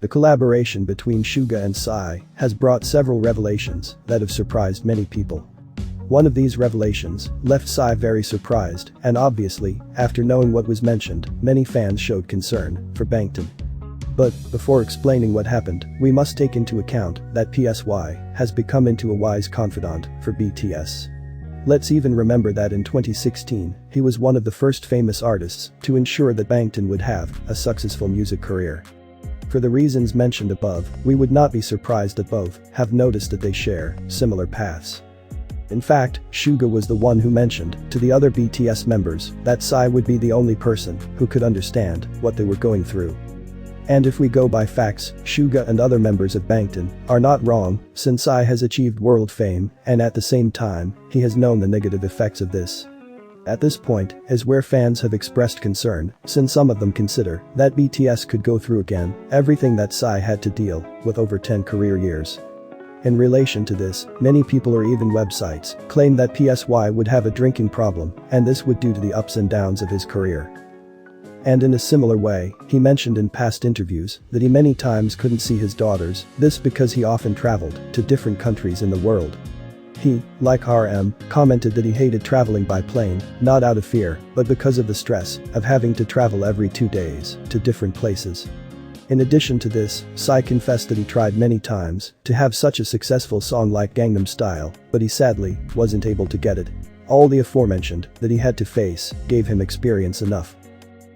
The collaboration between Suga and Psy has brought several revelations that have surprised many people. One of these revelations left Psy very surprised, and obviously, after knowing what was mentioned, many fans showed concern for Bangtan. But, before explaining what happened, we must take into account that Psy has become into a wise confidant for BTS. Let's even remember that in 2016, he was one of the first famous artists to ensure that Bangtan would have a successful music career. For the reasons mentioned above, we would not be surprised that both have noticed that they share similar paths. In fact, Suga was the one who mentioned to the other BTS members that Psy would be the only person who could understand what they were going through. And if we go by facts, Suga and other members of Bangtan are not wrong, since Psy has achieved world fame, and at the same time, he has known the negative effects of this. At this point is where fans have expressed concern, since some of them consider that BTS could go through again everything that Psy had to deal with over 10 career years. In relation to this, many people or even websites claim that Psy would have a drinking problem, and this would due to the ups and downs of his career. And in a similar way, he mentioned in past interviews that he many times couldn't see his daughters, this because he often traveled to different countries in the world. He, like RM, commented that he hated traveling by plane, not out of fear, but because of the stress of having to travel every 2 days to different places. In addition to this, Psy confessed that he tried many times to have such a successful song like Gangnam Style, but he sadly wasn't able to get it. All the aforementioned that he had to face gave him experience enough.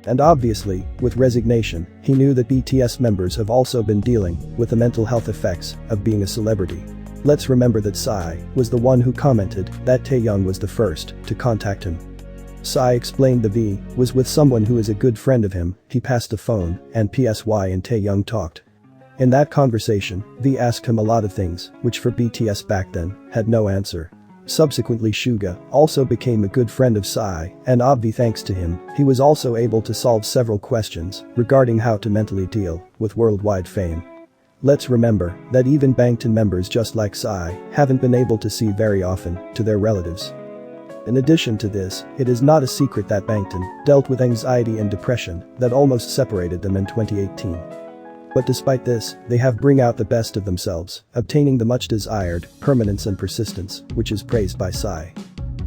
And obviously, with resignation, he knew that BTS members have also been dealing with the mental health effects of being a celebrity. Let's remember that Psy was the one who commented that Taehyung was the first to contact him. Psy explained the V was with someone who is a good friend of him. He passed the phone, and Psy and Taehyung talked. In that conversation, V asked him a lot of things, which for BTS back then, had no answer. Subsequently, Suga also became a good friend of Psy, and obvi thanks to him, he was also able to solve several questions regarding how to mentally deal with worldwide fame. Let's remember that even Bangtan members just like Psy haven't been able to see very often to their relatives. In addition to this, it is not a secret that Bangtan dealt with anxiety and depression that almost separated them in 2018. But despite this, they have bring out the best of themselves, obtaining the much desired permanence and persistence, which is praised by Psy.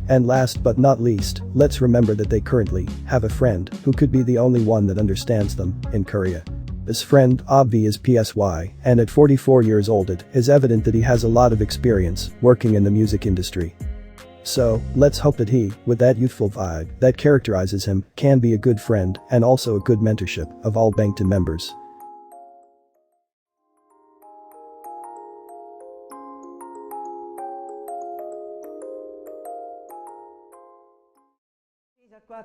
And last but not least, let's remember that they currently have a friend who could be the only one that understands them in Korea. This friend, obvi, is Psy, and at 44 years old it is evident that he has a lot of experience working in the music industry. So, let's hope that he, with that youthful vibe that characterizes him, can be a good friend and also a good mentorship of all Bangtan members.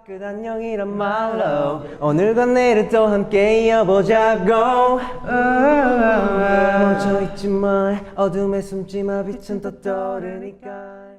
끝 안녕이란 말로 오늘과 내일을 또 함께 이어보자고 멈춰있지 마 어둠에 숨지 마 빛은 또 떠오르니까